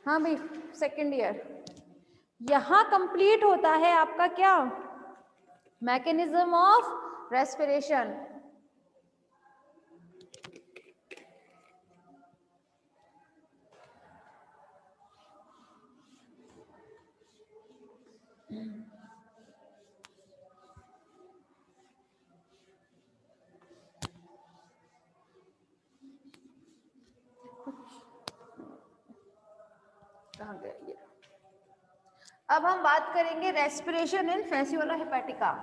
हाँ भाई, second year. यहाँ कंप्लीट होता है आपका क्या, मैकेनिज्म ऑफ रेस्पिरेशन। कहाँ गया ये? अब हम बात करेंगे रेस्पिरेशन इन फैसियोला हेपेटिका।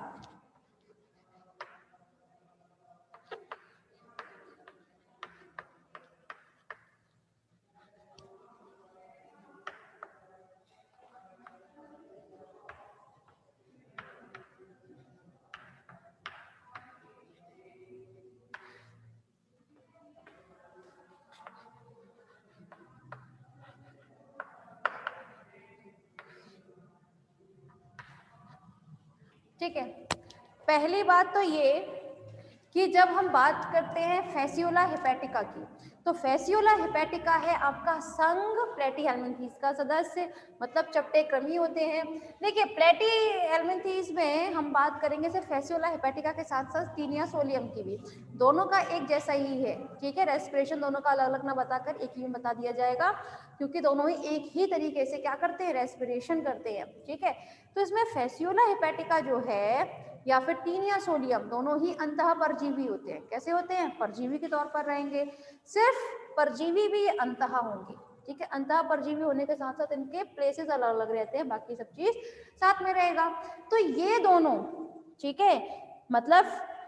ठीक है, पहली बात तो ये कि जब हम बात करते हैं फैसियोला हेपेटिका की, तो फैसियोला हेपेटिका है आपका संघ प्लेटीहेल्मिन्थीस का सदस्य, मतलब चपटे कृमि होते हैं। देखिए प्लेटीहेल्मिन्थीस में हम बात करेंगे सिर्फ फैसियोला हेपेटिका के साथ साथ टीनिया सोलियम की भी, दोनों का एक जैसा ही है। ठीक है, रेस्पिरेशन दोनों का अलग अलग ना बताकर एक ही में बता दिया जाएगा, क्योंकि दोनों ही एक ही तरीके से क्या करते हैं, रेस्पिरेशन करते हैं। ठीक है, तो इसमें फैसियोला हेपेटिका जो है या फिर टीनिया सोलियम दोनों ही अंतः परजीवी होते हैं। कैसे होते हैं, परजीवी के तौर पर रहेंगे, सिर्फ परजीवी भी अंतः होंगे। ठीक है, अंतः परजीवी होने के साथ साथ इनके प्लेसेस अलग अलग रहते हैं, बाकी सब चीज साथ में रहेगा। तो ये दोनों, ठीक है, मतलब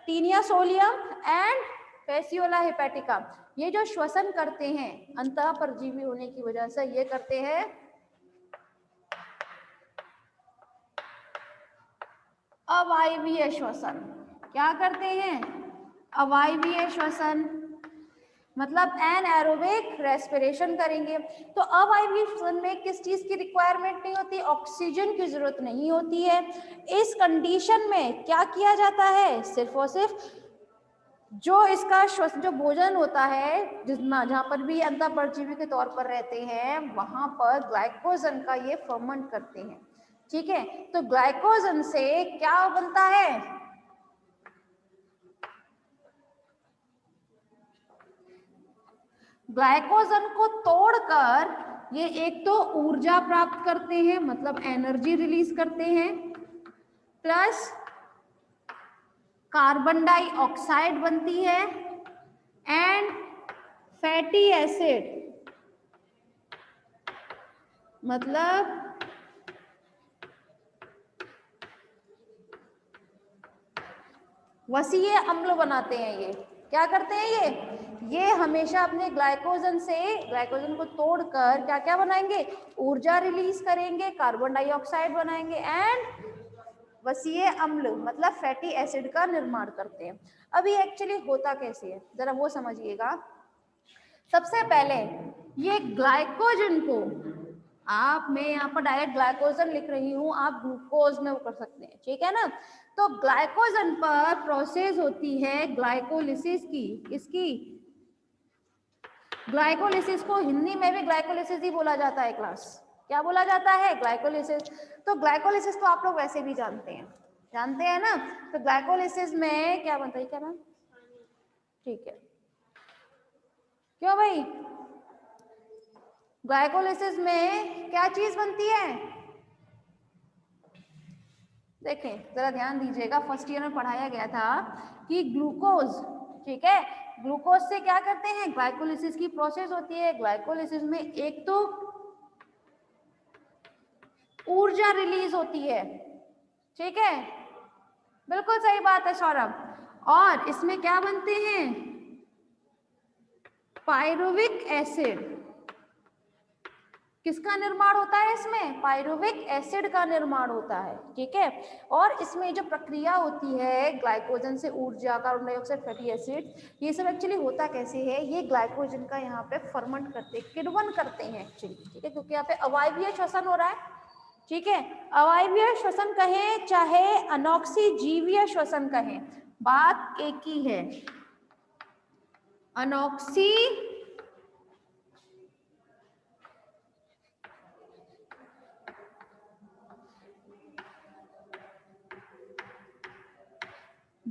Taenia solium and Fasciola hepatica, ये जो श्वसन करते हैं अंतः परजीवी होने की वजह से, ये करते हैं अवायवीय श्वसन। क्या करते हैं, अवायवीय श्वसन, मतलब एनाएरोबिक रेस्पिरेशन करेंगे। तो अवायवीय श्वसन में किस चीज की रिक्वायरमेंट नहीं होती, ऑक्सीजन की जरूरत नहीं होती है। इस कंडीशन में क्या किया जाता है, सिर्फ और सिर्फ जो इसका श्वसन, जो भोजन होता है जितना, जहाँ पर भी अंतः परजीवी के तौर पर रहते हैं, वहां पर ग्लाइकोजन का ये फर्मेंट करते हैं। ठीक है, तो ग्लाइकोजन से क्या बनता है, ग्लाइकोजन को तोड़कर ये एक तो ऊर्जा प्राप्त करते हैं, मतलब एनर्जी रिलीज करते हैं, प्लस कार्बन डाइऑक्साइड बनती है एंड फैटी एसिड, मतलब वसीय अम्ल बनाते हैं। ये क्या करते हैं, ये हमेशा अपने ग्लाइकोजन से, ग्लाइकोजन को तोड़कर क्या क्या बनाएंगे, ऊर्जा रिलीज करेंगे, कार्बन डाइऑक्साइड बनाएंगे एंड वसीय अम्ल मतलब फैटी एसिड का निर्माण करते हैं। अभी एक्चुअली होता कैसे है जरा वो समझिएगा। सबसे पहले ये ग्लाइकोजन को, आप, मैं यहाँ पर डायरेक्ट ग्लाइकोजन लिख रही हूँ, आप ग्लूकोज में वो कर सकते हैं, ठीक है ना। तो ग्लाइकोजन पर प्रोसेस होती है ग्लाइकोलिसिस की, इसकी ग्लाइकोलिसिस को हिंदी में भी ग्लाइकोलिसिस ही बोला जाता है क्लास, क्या बोला जाता है, ग्लाइकोलिसिस। तो ग्लाइकोलिसिस तो आप लोग वैसे भी जानते हैं ना। तो ग्लाइकोलिसिस में क्या बनता है, क्या नाम, ठीक है, क्यों भाई, ग्लाइकोलिसिस में क्या चीज बनती है, देखें जरा ध्यान दीजिएगा, फर्स्ट ईयर में पढ़ाया गया था कि ग्लूकोज, ठीक है, ग्लूकोज से क्या करते हैं, ग्लाइकोलिसिस की प्रोसेस होती है। ग्लाइकोलिसिस में एक तो ऊर्जा रिलीज होती है, ठीक है, बिल्कुल सही बात है सौरभ। और इसमें क्या बनते हैं, पायरुविक एसिड, किसका निर्माण होता है, इसमें पायरुविक एसिड का निर्माण होता है। ठीक है, और इसमें जो प्रक्रिया होती है ग्लाइकोजन से ऊर्जा, कार्बन डाइऑक्साइड, फैटी एसिड, ये सब एक्चुअली होता कैसे है, ये ग्लाइकोजन का यहाँ पे फर्मेंट करते, किण्वन करते हैं एक्चुअली। ठीक है, क्योंकि यहाँ पे अवायवीय श्वसन हो रहा है। ठीक है, अवायवीय श्वसन कहें चाहे अनॉक्सीजीवीय श्वसन कहें, बात एक ही है। अनॉक्सी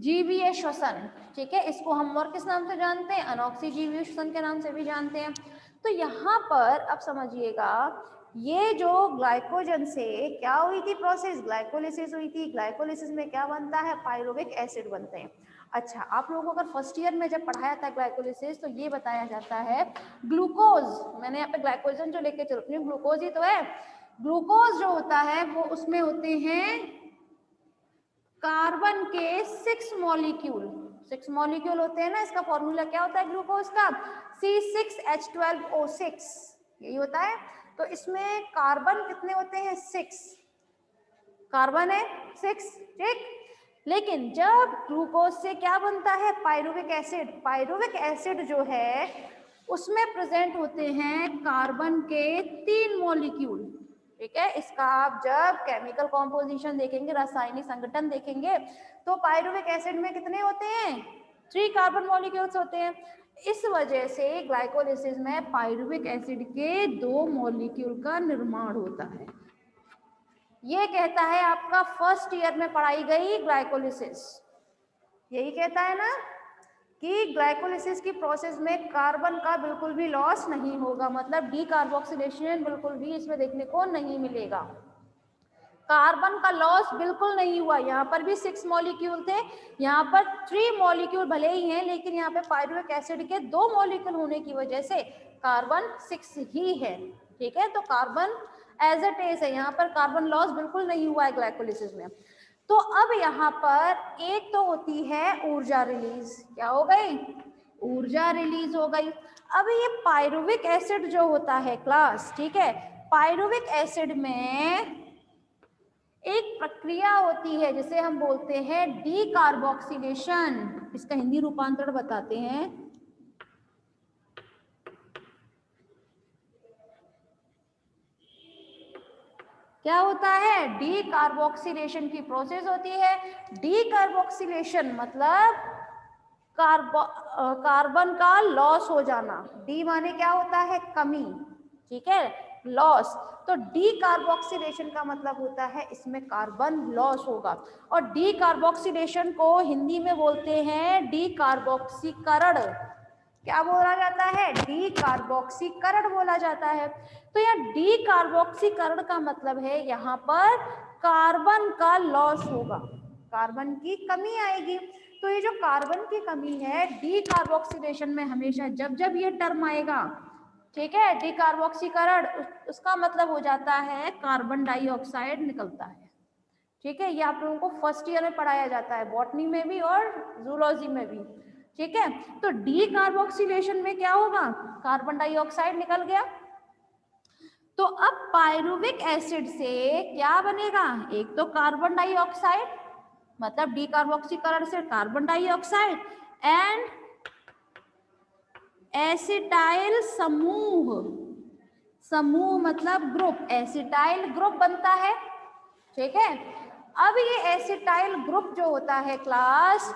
जीवीय श्वसन, ठीक है, इसको हम और किस नाम से जानते हैं, अनॉक्सीजीवीय श्वसन के नाम से भी जानते हैं। तो यहाँ पर अब समझिएगा, ये जो ग्लाइकोजन से क्या हुई थी प्रोसेस, ग्लाइकोलिसिस हुई थी। ग्लाइकोलिसिस में क्या बनता है, पायरुविक एसिड बनते हैं। अच्छा, आप लोगों को अगर फर्स्ट ईयर में जब पढ़ाया था ग्लाइकोलिसिस, तो ये बताया जाता है ग्लूकोज, मैंने यहाँ पे ग्लाइकोजन जो लेके चल रही हूँ, ग्लूकोज ही तो है। ग्लूकोज जो होता है वो उसमें होते हैं कार्बन के 6 मॉलिक्यूल, 6 मॉलिक्यूल होते हैं ना। इसका फॉर्मूला क्या होता है ग्लूकोज का, C6H12O6, यही होता है। तो इसमें कार्बन कितने होते हैं, 6 कार्बन है, 6, ठीक। लेकिन जब ग्लूकोज से क्या बनता है, पायरुविक एसिड, पायरुविक एसिड जो है उसमें प्रेजेंट होते हैं कार्बन के 3 मॉलिक्यूल, ठीक है। इसका आप जब केमिकल कॉम्पोजिशन देखेंगे, रासायनिक संगठन देखेंगे, तो पायरुविक एसिड में कितने होते हैं, 3 कार्बन मॉलिक्यूल्स होते हैं। इस वजह से ग्लाइकोलिसिस में पायरुविक एसिड के 2 मॉलिक्यूल का निर्माण होता है। ये कहता है आपका फर्स्ट ईयर में पढ़ाई गई ग्लाइकोलिसिस, यही कहता है ना कि ग्लाइकोलिसिस की प्रोसेस में कार्बन का बिल्कुल भी लॉस नहीं होगा, मतलब डीकार्बोक्सिलेशन बिल्कुल भी इसमें देखने को नहीं मिलेगा, कार्बन का लॉस बिल्कुल नहीं हुआ। यहाँ पर भी 6 मॉलिक्यूल थे, यहाँ पर 3 मॉलिक्यूल भले ही हैं, लेकिन यहाँ पे पायरुविक एसिड के 2 मॉलिक्यूल होने की वजह से कार्बन 6 ही है, ठीक है। तो कार्बन एज इट इज है, यहाँ पर कार्बन लॉस बिल्कुल नहीं हुआ है ग्लाइकोलिसिस में। तो अब यहाँ पर एक तो होती है ऊर्जा रिलीज, क्या हो गई, ऊर्जा रिलीज हो गई। अब ये पायरुविक एसिड जो होता है क्लास, ठीक है, पायरुविक एसिड में एक प्रक्रिया होती है जिसे हम बोलते हैं डीकार्बोक्सिलेशन। इसका हिंदी रूपांतरण बताते हैं। क्या होता है, डीकार्बोक्सिलेशन की प्रोसेस होती है। डीकार्बोक्सिलेशन मतलब कार्बन का लॉस हो जाना। डी माने क्या होता है, कमी, ठीक है, लॉस। तो डीकार्बोक्सिलेशन का मतलब होता है इसमें कार्बन लॉस होगा। और डीकार्बोक्सिलेशन को हिंदी में बोलते हैं डीकार्बोक्सीकरण। क्या बोला जाता है, डीकार्बोक्सीकरण बोला जाता है। तो यह डीकार्बोक्सीकरण का मतलब है यहाँ पर कार्बन का लॉस होगा, कार्बन की कमी आएगी। तो ये जो कार्बन की कमी है, डीकार्बोक्सिलेशन में हमेशा जब जब ये टर्म आएगा, ठीक है, डीकार्बोक्सीकरण, उसका मतलब हो जाता है कार्बन डाइऑक्साइड निकलता है, ठीक है। ये आप लोगों को फर्स्ट ईयर में पढ़ाया जाता है, बॉटनी में भी और जूलॉजी में भी, ठीक है। तो डीकार्बोक्सिलेशन में क्या होगा, कार्बन डाइऑक्साइड निकल गया। तो अब पायरुविक एसिड से क्या बनेगा, एक तो कार्बन डाइऑक्साइड, मतलब डीकार्बोक्सीकरण से कार्बन डाइऑक्साइड एंड एसिटाइल समूह, समूह मतलब ग्रुप, एसिटाइल ग्रुप बनता है, ठीक है। अब ये एसिटाइल ग्रुप जो होता है क्लास,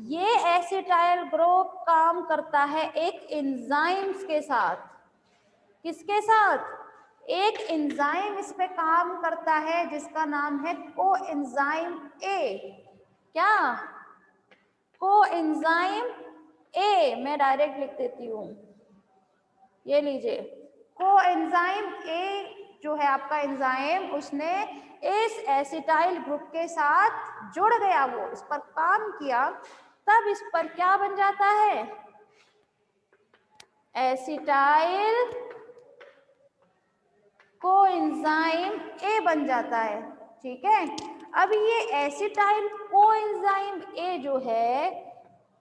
ये एसिटाइल ग्रुप काम करता है एक एंजाइम्स के साथ। किसके साथ, एक एंजाइम इस पे काम करता है जिसका नाम है कोएंजाइम ए। क्या, कोएंजाइम ए, मैं डायरेक्ट लिख देती हूँ, ये लीजिए, कोएंजाइम ए जो है आपका एंजाइम, उसने इस एसिटाइल ग्रुप के साथ जुड़ गया, वो इस पर काम किया, तब इस पर क्या बन जाता है, एसिटाइल कोएंजाइम ए बन जाता है, ठीक है। अब ये एसिटाइल कोएंजाइम ए जो है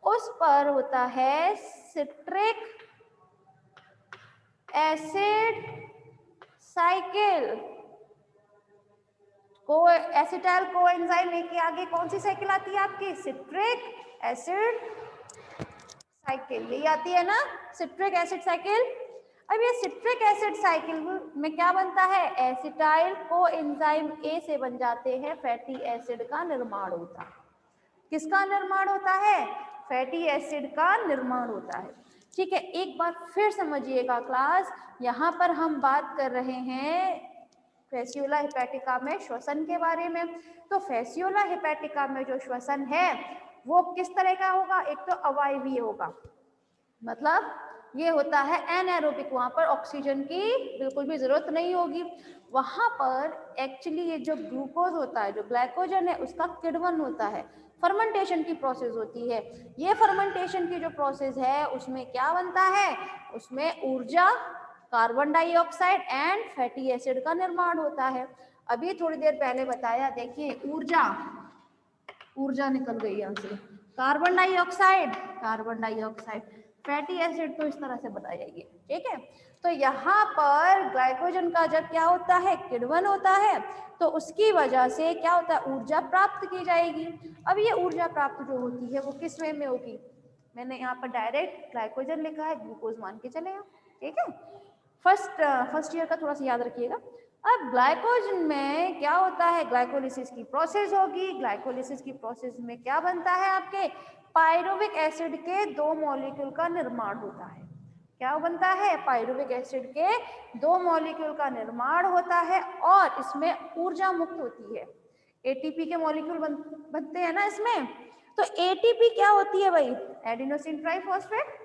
उस पर होता है सिट्रिक एसिड साइकिल। को एसिटाइल कोएंजाइम ए के आगे कौन सी साइकिल आती है आपकी, सिट्रिक एसिड साइकिल, यही आती है ना, सिट्रिक एसिड साइकिल। अब ये सिट्रिक एसिड साइकिल में क्या बनता है, एसिटाइल कोएंजाइम ए से बन जाते हैं फैटी एसिड का निर्माण होता है। किसका निर्माण होता है, फैटी एसिड का निर्माण होता है, ठीक है। एक बार फिर समझिएगा क्लास, यहाँ पर हम बात कर रहे हैं फैसियोला हेपेटिका में श्वसन के बारे में। तो फैसियोला हेपेटिका में जो श्वसन है वो किस तरह का होगा, एक तो अवायवीय होगा, मतलब ये होता है एनाएरोबिक, वहां पर ऑक्सीजन की बिल्कुल भी जरूरत नहीं होगी। वहां पर एक्चुअली ये जो ग्लूकोज होता है, जो ग्लाइकोजन है, उसका किण्वन होता है, फर्मेंटेशन की प्रोसेस होती है। ये फर्मेंटेशन की जो प्रोसेस है उसमें क्या बनता है, उसमें ऊर्जा, carbon dioxide and fatty acid का निर्माण होता है। अभी थोड़ी देर पहले बताया, देखिए ऊर्जा निकल गई यहाँ से, कार्बन डाइऑक्साइड, फैटी एसिड तो इस तरह से बताया ये, ठीक है। तो यहाँ पर ग्लाइकोजन का जब क्या होता है, किण्वन होता है, तो उसकी वजह से क्या होता है, ऊर्जा प्राप्त की जाएगी। अब ये ऊर्जा प्राप्त जो होती है वो किस वे में होगी, मैंने यहाँ पर डायरेक्ट ग्लाइकोजन लिखा है, ग्लूकोज मान के चले, ठीक है। फर्स्ट ईयर का थोड़ा सा याद रखिएगा। अब ग्लाइकोजन में क्या होता है, ग्लाइकोलिसिस की प्रोसेस होगी। ग्लाइकोलिसिस की प्रोसेस में क्या बनता है, आपके पायरुविक एसिड के 2 मॉलिक्यूल का निर्माण होता है। क्या बनता है, पायरुविक एसिड के 2 मॉलिक्यूल का निर्माण होता है और इसमें ऊर्जा मुक्त होती है। एटीपी के मॉलिक्यूल बनते हैं ना इसमें, तो एटीपी क्या होती है भाई, एडिनोसिन ट्राइफॉस्फेट,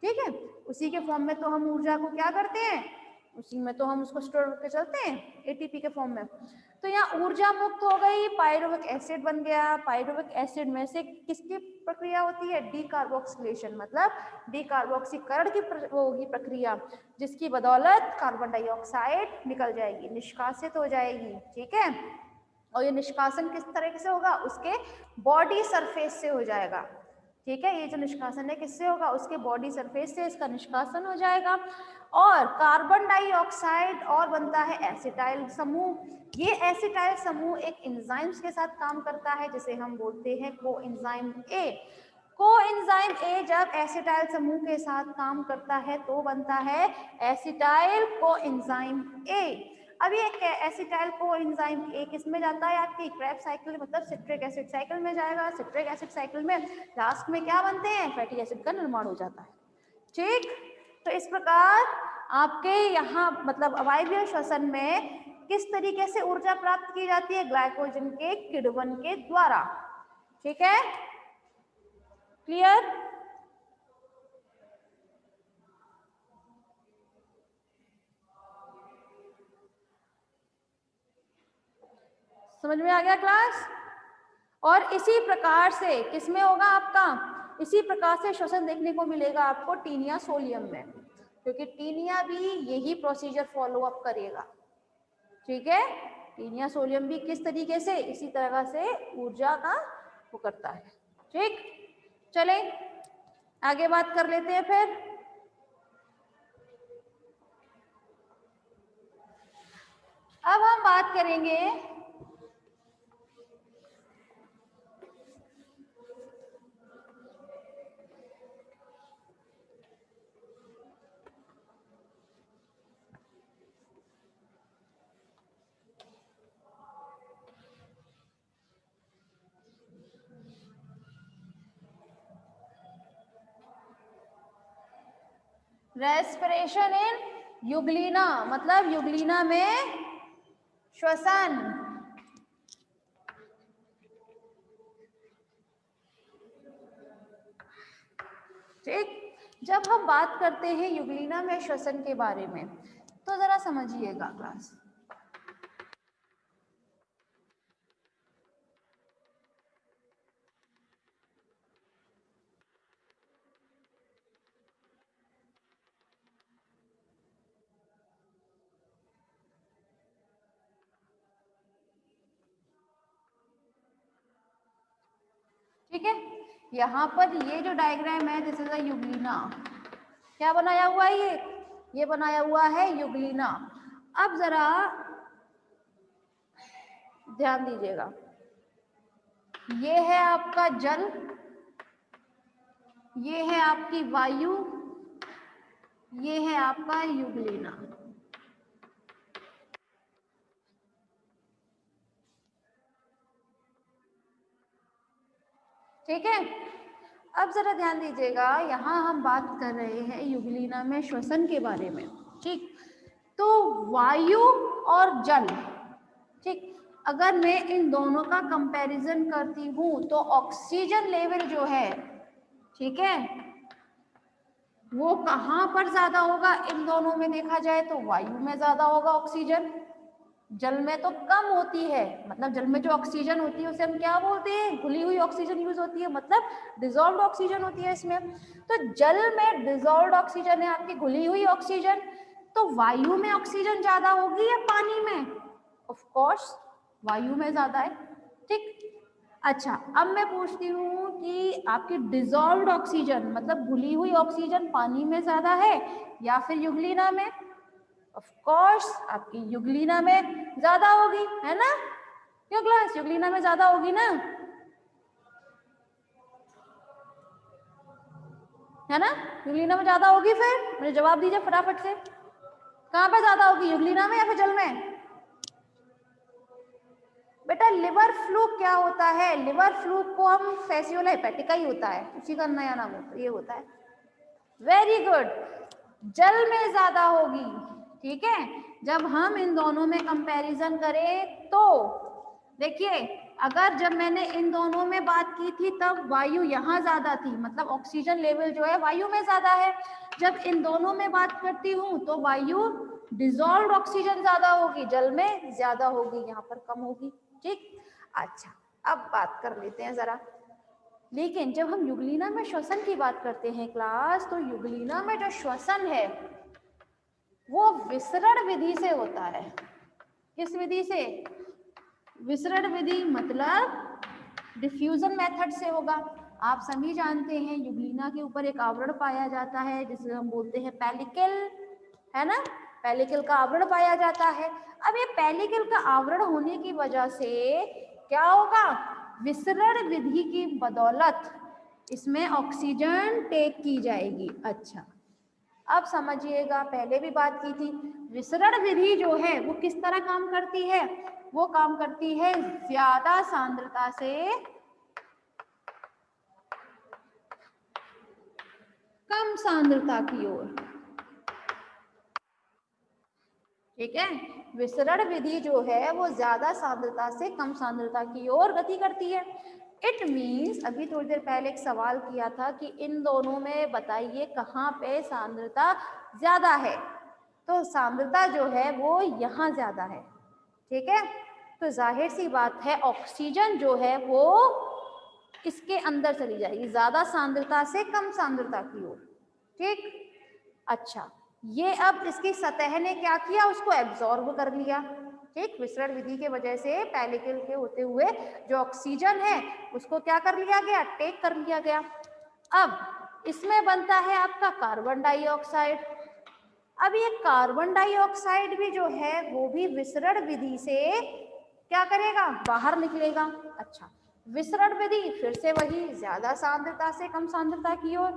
ठीक है। उसी के फॉर्म में तो हम ऊर्जा को क्या करते हैं, उसी में तो हम उसको स्टोर करके चलते हैं एटीपी के फॉर्म में। तो यहाँ ऊर्जा मुक्त हो गई, पायरुविक एसिड बन गया। पायरुविक एसिड में से किसकी प्रक्रिया होती है, डीकार्बोक्सिलेशन, मतलब डीकार्बोक्सीकरण की होगी प्रक्रिया, जिसकी बदौलत कार्बन डाइऑक्साइड निकल जाएगी, निष्कासित हो जाएगी, ठीक है। और ये निष्कासन किस तरह से होगा, उसके बॉडी सरफेस से हो जाएगा, ठीक है। ये जो निष्कासन है किससे होगा, उसके बॉडी सरफेस से इसका निष्कासन हो जाएगा। और कार्बन डाइऑक्साइड और बनता है एसिटाइल समूह। ये एसिटाइल समूह एक एंजाइम्स के साथ काम करता है, जिसे हम बोलते हैं कोएंजाइम ए। कोएंजाइम ए जब एसिटाइल समूह के साथ काम करता है तो बनता है एसिटाइल कोएंजाइम ए। अब ये एसिटाइल कोएंजाइम ए किस में जाता है, आपकी क्रेब्स साइकिल, मतलब सिट्रिक एसिड साइकिल में जाएगा। सिट्रिक एसिड साइकिल में लास्ट में क्या बनते हैं, फैटी एसिड का निर्माण हो जाता है, ठीक। तो इस प्रकार आपके यहाँ मतलब अवायवीय श्वसन में किस तरीके से ऊर्जा प्राप्त की जाती है, ग्लाइकोजन के किण्वन के द्वारा, ठीक है, क्लियर। समझ में आ गया क्लास। और इसी प्रकार से किसमें होगा आपका, इसी प्रकार से श्वसन देखने को मिलेगा आपको टीनिया सोलियम में, क्योंकि टीनिया भी यही प्रोसीजर फॉलो अप करेगा, ठीक है। टीनिया सोलियम भी किस तरीके से, इसी तरह से ऊर्जा का वो करता है, ठीक। चले आगे बात कर लेते हैं फिर। अब हम बात करेंगे रेस्पिरेशन इन युगलिना, मतलब युगलिना में श्वसन, ठीक। जब हम बात करते हैं युगलिना में श्वसन के बारे में तो जरा समझिएगा क्लास। ठीक है, यहाँ पर ये जो डायग्राम है दिस इज अ युगलिना, क्या बनाया हुआ है ये बनाया हुआ है युगलिना। अब जरा ध्यान दीजिएगा, ये है आपका जल, ये है आपकी वायु, ये है आपका युगलिना, ठीक है। अब जरा ध्यान दीजिएगा, यहाँ हम बात कर रहे हैं युगलिना में श्वसन के बारे में, ठीक। तो वायु और जल, ठीक। अगर मैं इन दोनों का कंपैरिजन करती हूँ तो ऑक्सीजन लेवल जो है, ठीक है, वो कहाँ पर ज्यादा होगा इन दोनों में देखा जाए तो वायु में ज्यादा होगा ऑक्सीजन। जल में तो कम होती है, मतलब जल में जो ऑक्सीजन होती है उसे हम क्या बोलते हैं, घुली हुई ऑक्सीजन यूज होती है, मतलब डिजॉल्व्ड ऑक्सीजन होती है इसमें। तो जल में डिजॉल्व्ड ऑक्सीजन है आपकी, घुली हुई ऑक्सीजन। तो वायु में ऑक्सीजन ज्यादा होगी या पानी में? ऑफ कोर्स वायु में ज्यादा है, ठीक। अच्छा, अब मैं पूछती हूँ कि आपकी डिजॉल्व्ड ऑक्सीजन मतलब घुली हुई ऑक्सीजन पानी में ज्यादा है या फिर युगलीना में? ऑफ कोर्स आपकी युगलीना में ज्यादा होगी, है ना? क्यों क्लास, युगलीना में ज्यादा होगी ना, है ना? युगलीना में ज्यादा होगी। फिर मुझे जवाब दीजिए फटाफट से, कहाँ पे ज्यादा होगी, युगलीना में या फिर जल में? बेटा लिवर फ्लूक क्या होता है, लिवर फ्लूक को हम फैसियोला हेपेटिका ही होता है, उसी का नया नाम होता है, ये होता है। वेरी गुड, जल में ज्यादा होगी, ठीक है। जब हम इन दोनों में कंपैरिजन करें तो देखिए, अगर जब मैंने इन दोनों में बात की थी तब वायु यहाँ ज्यादा थी, मतलब ऑक्सीजन लेवल जो है वायु में ज्यादा है। जब इन दोनों में बात करती हूँ तो वायु डिजॉल्व्ड ऑक्सीजन ज्यादा होगी, जल में ज्यादा होगी, यहाँ पर कम होगी, ठीक। अच्छा, अब बात कर लेते हैं जरा, लेकिन जब हम युगलीना में श्वसन की बात करते हैं क्लास, तो युगलीना में जो श्वसन है वो विसरण विधि से होता है। किस विधि से? विसरण विधि, मतलब डिफ्यूजन मेथड से होगा। आप सभी जानते हैं युगलीना के ऊपर एक आवरण पाया जाता है जिसे हम बोलते हैं पेलिकल, है ना? पेलिकल का आवरण पाया जाता है। अब ये पेलिकल का आवरण होने की वजह से क्या होगा, विसरण विधि की बदौलत इसमें ऑक्सीजन टेक की जाएगी। अच्छा, अब समझिएगा, पहले भी बात की थी, विसरण विधि जो है वो किस तरह काम करती है, वो काम करती है ज्यादा सांद्रता से कम सांद्रता की ओर, ठीक है। विसरण विधि जो है वो ज्यादा सांद्रता से कम सांद्रता की ओर गति करती है। इट मीन्स, अभी थोड़ी देर पहले एक सवाल किया था कि इन दोनों में बताइए कहाँ पे सांद्रता ज्यादा है, तो सांद्रता जो है वो यहाँ ज्यादा है, ठीक है। तो जाहिर सी बात है ऑक्सीजन जो है वो इसके अंदर चली जाएगी, ज्यादा सांद्रता से कम सांद्रता की ओर, ठीक। अच्छा, ये अब इसकी सतह ने क्या किया, उसको एब्जॉर्ब कर लिया, ठीक। विसरण विधि के वजह से पेलिकल के होते हुए जो ऑक्सीजन है उसको क्या कर लिया गया, टेक कर लिया गया। अब इसमें बनता है आपका कार्बन डाइऑक्साइड। अब ये कार्बन डाइऑक्साइड भी जो है वो भी विसरण विधि से क्या करेगा, बाहर निकलेगा। अच्छा, विसरण विधि फिर से वही, ज्यादा सांद्रता से कम सांद्रता की ओर।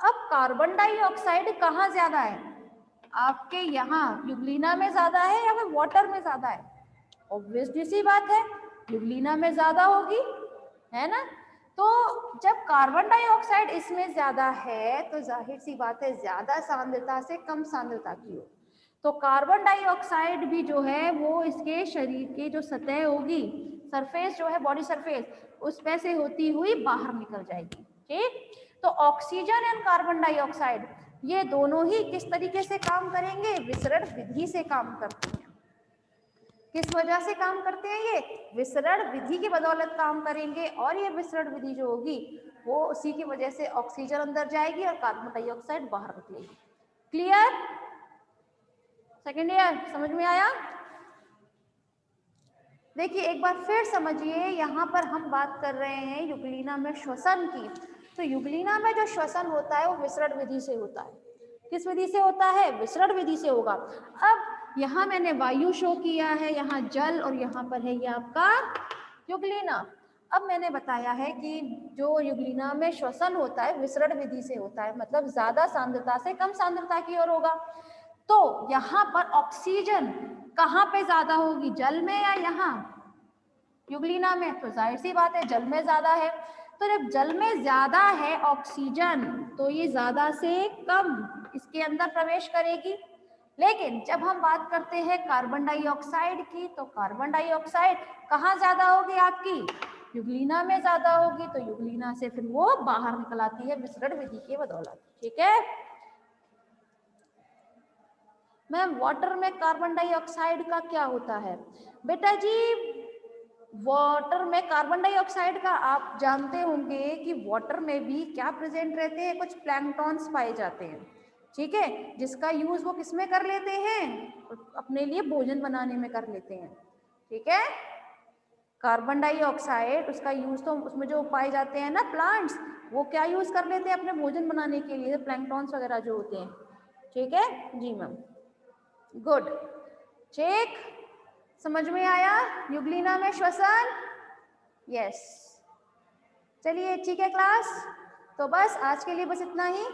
अब कार्बन डाइऑक्साइड कहाँ ज्यादा है आपके, यहाँ युगलीना में ज्यादा है या फिर वाटर में ज्यादा है? ऑब्वियसली सी बात है, युगलीना में ज्यादा होगी, है ना। तो जब कार्बन डाइऑक्साइड इसमें ज्यादा है तो जाहिर सी बात है ज्यादा सांद्रता से कम सांद्रता की ओर। तो कार्बन डाइऑक्साइड भी जो है वो इसके शरीर की जो सतह होगी, सरफेस जो है, बॉडी सरफेस, उस पे से होती हुई बाहर निकल जाएगी, ठीक। तो ऑक्सीजन एंड कार्बन डाइऑक्साइड ये दोनों ही किस तरीके से काम करेंगे, विसरण विधि से काम करते हैं। किस वजह से काम करते हैं, ये विसरण विधि की बदौलत काम करेंगे, और ये विसरण विधि जो होगी वो उसी की वजह से ऑक्सीजन अंदर जाएगी और कार्बन डाइऑक्साइड बाहर निकलेगी। क्लियर? सेकेंड ईयर समझ में आया? देखिए एक बार फिर समझिए, यहाँ पर हम बात कर रहे हैं युगलीना में श्वसन की। तो युगलीना में जो श्वसन होता है वो विसरण विधि से होता है। किस विधि से होता है, विसरण विधि से होगा। अब यहाँ मैंने वायु शो किया है, यहाँ जल, और यहाँ पर है ये आपका युगलीना। अब मैंने बताया है कि जो युगलीना में श्वसन होता है विसरण विधि से होता है, मतलब ज्यादा सांद्रता से कम सांद्रता की ओर होगा। तो यहाँ पर ऑक्सीजन कहाँ पे ज्यादा होगी, जल में या यहाँ युगलीना में? तो जाहिर सी बात है जल में ज्यादा है। तो जब जल में ज्यादा है ऑक्सीजन तो ये ज्यादा से कम इसके अंदर प्रवेश करेगी, लेकिन जब हम बात करते हैं कार्बन डाइऑक्साइड की, तो कार्बन डाइऑक्साइड कहाँ ज्यादा होगी आपकी, युग्लिना में ज्यादा होगी, तो युग्लिना से फिर वो बाहर निकल आती है विसरण विधि की बदौलत। ठीक है मैम, वाटर में कार्बन डाइऑक्साइड का क्या होता है? बेटा जी, वाटर में कार्बन डाइऑक्साइड का आप जानते होंगे कि वाटर में भी क्या प्रेजेंट रहते हैं, कुछ प्लैंकटॉन्स पाए जाते हैं। ठीक है, जिसका यूज वो किसमें कर लेते हैं, अपने लिए भोजन बनाने में कर लेते हैं। ठीक है, कार्बन डाइऑक्साइड उसका यूज तो उसमें जो पाए जाते हैं ना प्लांट्स, वो क्या यूज कर लेते हैं अपने भोजन बनाने के लिए, प्लैंकटॉन्स वगैरह जो होते हैं। ठीक है जी मैम, गुड। ठीक, समझ में आया युग्लिना में श्वसन? यस, चलिए ठीक है क्लास, तो बस आज के लिए बस इतना ही।